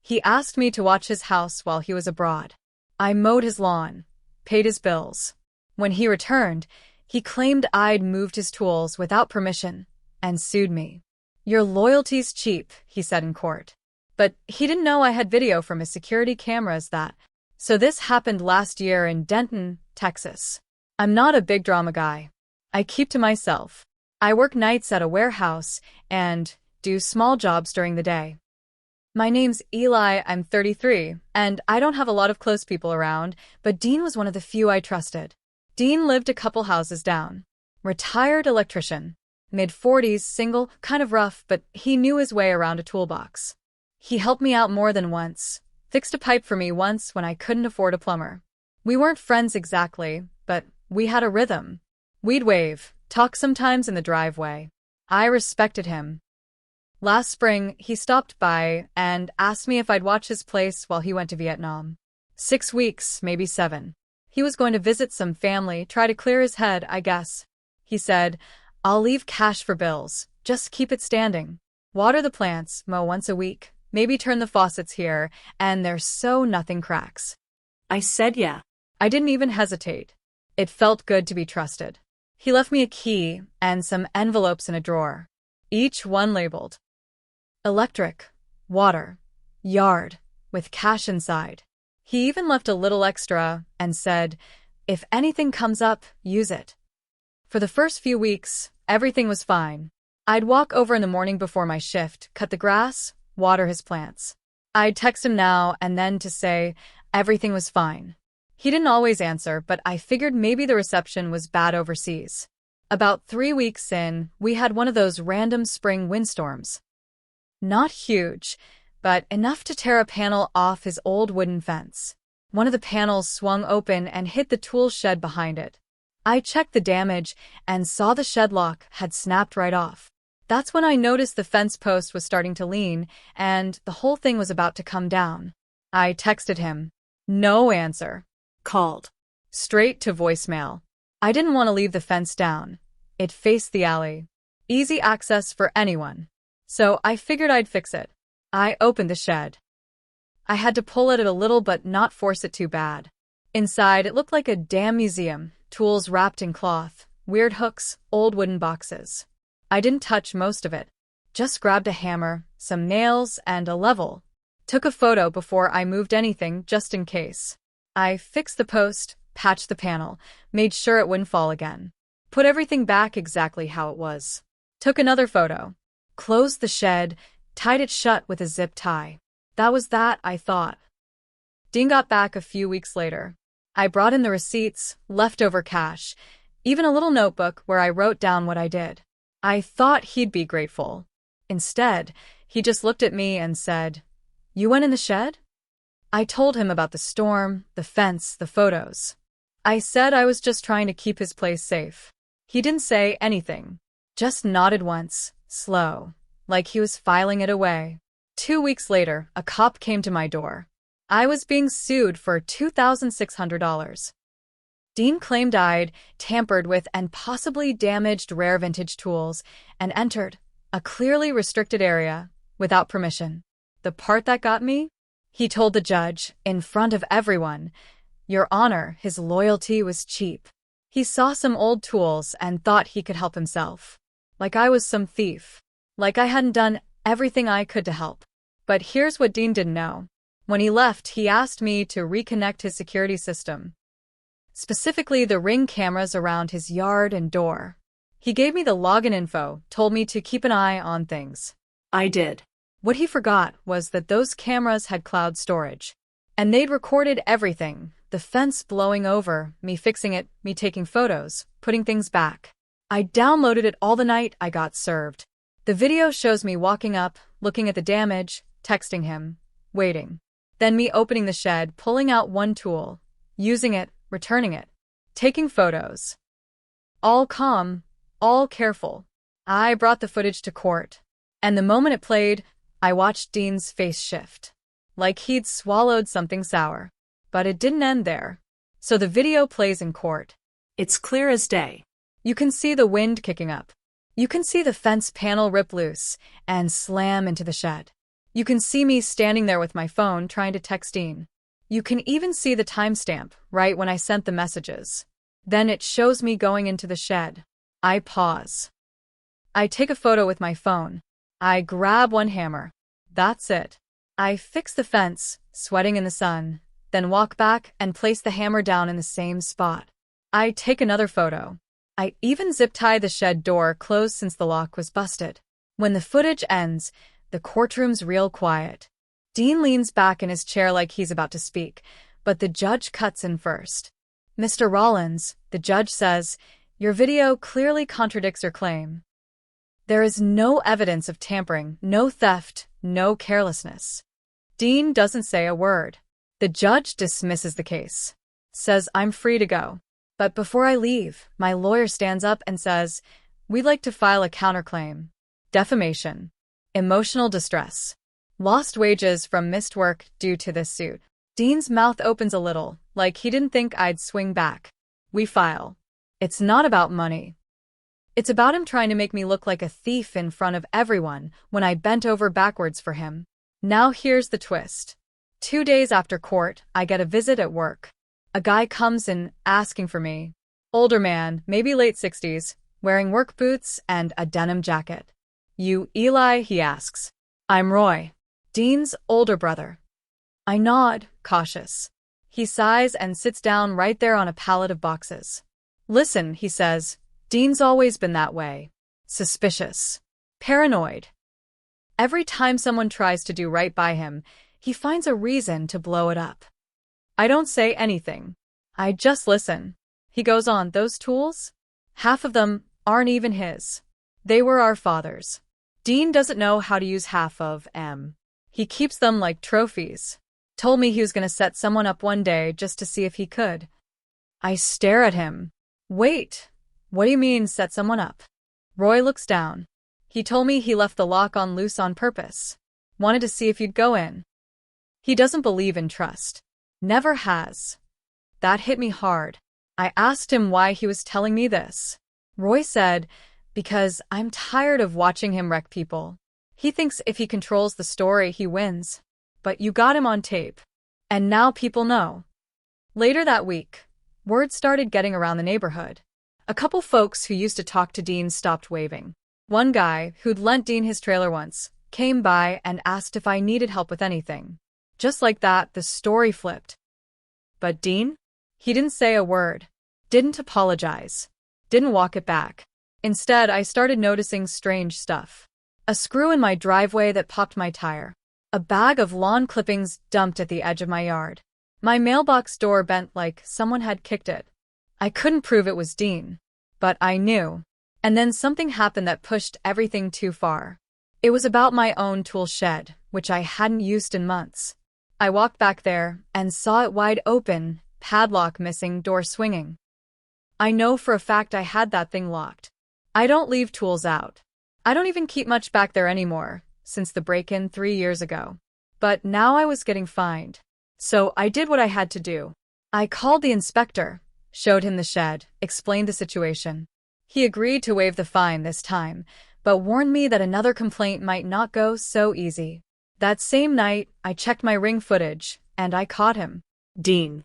He asked me to watch his house while he was abroad. I mowed his lawn, paid his bills. When he returned, he claimed I'd moved his tools without permission and sued me. "Your loyalty's cheap," he said in court. But he didn't know I had video from his security cameras that. So this happened last year in Denton, Texas. I'm not a big drama guy. I keep to myself. I work nights at a warehouse and do small jobs during the day. My name's Eli, I'm 33, and I don't have a lot of close people around, but Dean was one of the few I trusted. Dean lived a couple houses down. Retired electrician. Mid-40s, single, kind of rough, but he knew his way around a toolbox. He helped me out more than once. Fixed a pipe for me once when I couldn't afford a plumber. We weren't friends exactly, but we had a rhythm. We'd wave, talk sometimes in the driveway. I respected him. Last spring, he stopped by and asked me if I'd watch his place while he went to Vietnam. 6 weeks, maybe 7. He was going to visit some family, try to clear his head, I guess. He said, "I'll leave cash for bills. Just keep it standing. Water the plants, mow once a week, maybe turn the faucets here, and there's so nothing cracks." I said yeah. I didn't even hesitate. It felt good to be trusted. He left me a key and some envelopes in a drawer, each one labeled electric, water, yard, with cash inside. He even left a little extra and said, "If anything comes up, use it." For the first few weeks, everything was fine. I'd walk over in the morning before my shift, cut the grass, water his plants. I'd text him now and then to say everything was fine. He didn't always answer, but I figured maybe the reception was bad overseas. About 3 weeks in, we had one of those random spring windstorms. Not huge, but enough to tear a panel off his old wooden fence. One of the panels swung open and hit the tool shed behind it. I checked the damage and saw the shed lock had snapped right off. That's when I noticed the fence post was starting to lean and the whole thing was about to come down. I texted him. No answer. Called. Straight to voicemail. I didn't want to leave the fence down. It faced the alley. Easy access for anyone. So I figured I'd fix it. I opened the shed. I had to pull at it a little but not force it too bad. Inside, it looked like a damn museum. Tools wrapped in cloth, weird hooks, old wooden boxes. I didn't touch most of it. Just grabbed a hammer, some nails, and a level. Took a photo before I moved anything, just in case. I fixed the post, patched the panel, made sure it wouldn't fall again. Put everything back exactly how it was. Took another photo. Closed the shed, tied it shut with a zip tie. That was that, I thought. Dean got back a few weeks later. I brought in the receipts, leftover cash, even a little notebook where I wrote down what I did. I thought he'd be grateful. Instead, he just looked at me and said, "You went in the shed?" I told him about the storm, the fence, the photos. I said I was just trying to keep his place safe. He didn't say anything, just nodded once, slow, like he was filing it away. 2 weeks later, a cop came to my door. I was being sued for $2,600. Dean claimed I'd tampered with and possibly damaged rare vintage tools and entered a clearly restricted area without permission. The part that got me? He told the judge, in front of everyone, "Your Honor, his loyalty was cheap. He saw some old tools and thought he could help himself. Like I was some thief. Like I hadn't done everything I could to help." But here's what Dean didn't know. When he left, he asked me to reconnect his security system. Specifically the Ring cameras around his yard and door. He gave me the login info, told me to keep an eye on things. I did. What he forgot was that those cameras had cloud storage. And they'd recorded everything. The fence blowing over, me fixing it, me taking photos, putting things back. I downloaded it all the night I got served. The video shows me walking up, looking at the damage, texting him, waiting. Then me opening the shed, pulling out one tool, using it, returning it, taking photos. All calm, all careful. I brought the footage to court. And the moment it played, I watched Dean's face shift. Like he'd swallowed something sour. But it didn't end there. So the video plays in court. It's clear as day. You can see the wind kicking up. You can see the fence panel rip loose and slam into the shed. You can see me standing there with my phone trying to text Dean. You can even see the timestamp right when I sent the messages. Then it shows me going into the shed. I pause. I take a photo with my phone. I grab one hammer. That's it. I fix the fence, sweating in the sun, then walk back and place the hammer down in the same spot. I take another photo. I even zip-tie the shed door closed since the lock was busted. When the footage ends, the courtroom's real quiet. Dean leans back in his chair like he's about to speak, but the judge cuts in first. "Mr. Rollins," the judge says, "your video clearly contradicts your claim. There is no evidence of tampering, no theft, no carelessness." Dean doesn't say a word. The judge dismisses the case, says I'm free to go. But before I leave, my lawyer stands up and says, "We'd like to file a counterclaim. Defamation. Emotional distress. Lost wages from missed work due to this suit." Dean's mouth opens a little, like he didn't think I'd swing back. We file. It's not about money. It's about him trying to make me look like a thief in front of everyone when I bent over backwards for him. Now here's the twist. 2 days after court, I get a visit at work. A guy comes in asking for me. Older man, maybe late 60s, wearing work boots and a denim jacket. "You Eli?" he asks. "I'm Roy, Dean's older brother." I nod, cautious. He sighs and sits down right there on a pallet of boxes. "Listen," he says, "Dean's always been that way. Suspicious. Paranoid. Every time someone tries to do right by him, he finds a reason to blow it up." I don't say anything. I just listen. He goes on, "Those tools? Half of them aren't even his. They were our father's. Dean doesn't know how to use half of them. He keeps them like trophies. Told me he was going to set someone up one day just to see if he could." I stare at him. "Wait, what do you mean set someone up?" Roy looks down. "He told me he left the lock on loose on purpose. Wanted to see if you'd go in. He doesn't believe in trust. Never has." That hit me hard. I asked him why he was telling me this. Roy said, "Because I'm tired of watching him wreck people. He thinks if he controls the story, he wins. But you got him on tape. And now people know." Later that week, word started getting around the neighborhood. A couple folks who used to talk to Dean stopped waving. One guy, who'd lent Dean his trailer once, came by and asked if I needed help with anything. Just like that, the story flipped. But Dean? He didn't say a word. Didn't apologize. Didn't walk it back. Instead, I started noticing strange stuff. A screw in my driveway that popped my tire. A bag of lawn clippings dumped at the edge of my yard. My mailbox door bent like someone had kicked it. I couldn't prove it was Dean. But I knew. And then something happened that pushed everything too far. It was about my own tool shed, which I hadn't used in months. I walked back there and saw it wide open, padlock missing, door swinging. I know for a fact I had that thing locked. I don't leave tools out. I don't even keep much back there anymore, since the break-in 3 years ago. But now I was getting fined. So I did what I had to do. I called the inspector, showed him the shed, explained the situation. He agreed to waive the fine this time, but warned me that another complaint might not go so easy. That same night, I checked my Ring footage, and I caught him. Dean.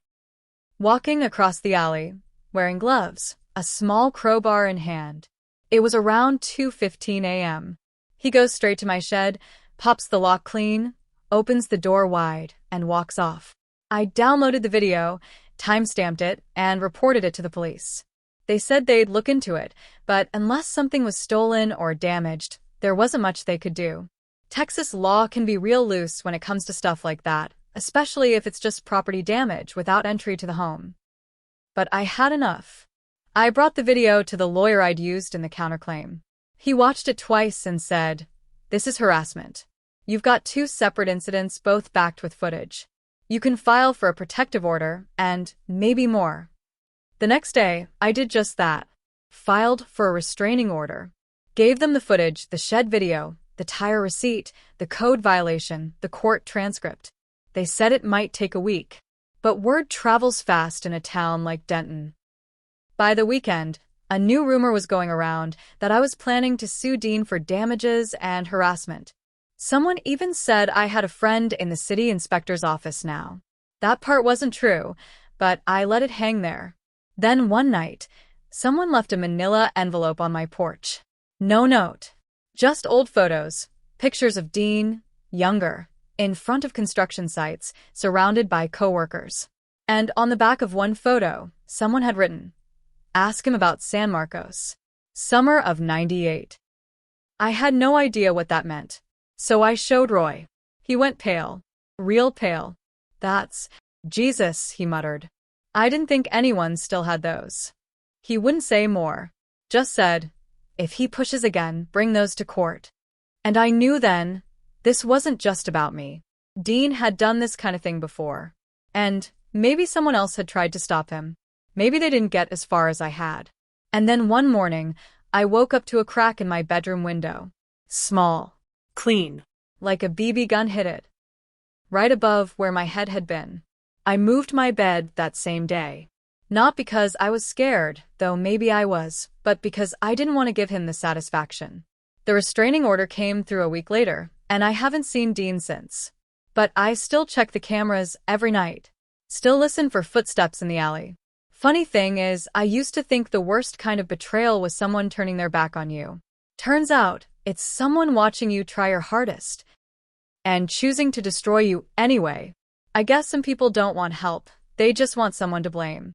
Walking across the alley, wearing gloves, a small crowbar in hand. It was around 2:15 a.m. He goes straight to my shed, pops the lock clean, opens the door wide, and walks off. I downloaded the video, timestamped it, and reported it to the police. They said they'd look into it, but unless something was stolen or damaged, there wasn't much they could do. Texas law can be real loose when it comes to stuff like that, especially if it's just property damage without entry to the home. But I had enough. I brought the video to the lawyer I'd used in the counterclaim. He watched it twice and said, "This is harassment. You've got 2 separate incidents, both backed with footage. You can file for a protective order and maybe more." The next day, I did just that. Filed for a restraining order. Gave them the footage, the shed video, the tire receipt, the code violation, the court transcript. They said it might take a week. But word travels fast in a town like Denton. By the weekend, a new rumor was going around that I was planning to sue Dean for damages and harassment. Someone even said I had a friend in the city inspector's office now. That part wasn't true, but I let it hang there. Then one night, someone left a manila envelope on my porch. No note. Just old photos, pictures of Dean, younger, in front of construction sites, surrounded by coworkers. And on the back of one photo, someone had written, "Ask him about San Marcos. Summer of '98. I had no idea what that meant. So I showed Roy. He went pale. Real pale. "That's Jesus," he muttered. I didn't think anyone still had those. He wouldn't say more. Just said, "If he pushes again, bring those to court." And I knew then, this wasn't just about me. Dean had done this kind of thing before. And maybe someone else had tried to stop him. Maybe they didn't get as far as I had. And then one morning, I woke up to a crack in my bedroom window. Small. Clean. Like a BB gun hit it. Right above where my head had been. I moved my bed that same day. Not because I was scared, though maybe I was, but because I didn't want to give him the satisfaction. The restraining order came through a week later, and I haven't seen Dean since. But I still check the cameras every night. Still listen for footsteps in the alley. Funny thing is, I used to think the worst kind of betrayal was someone turning their back on you. Turns out, it's someone watching you try your hardest and choosing to destroy you anyway. I guess some people don't want help, they just want someone to blame.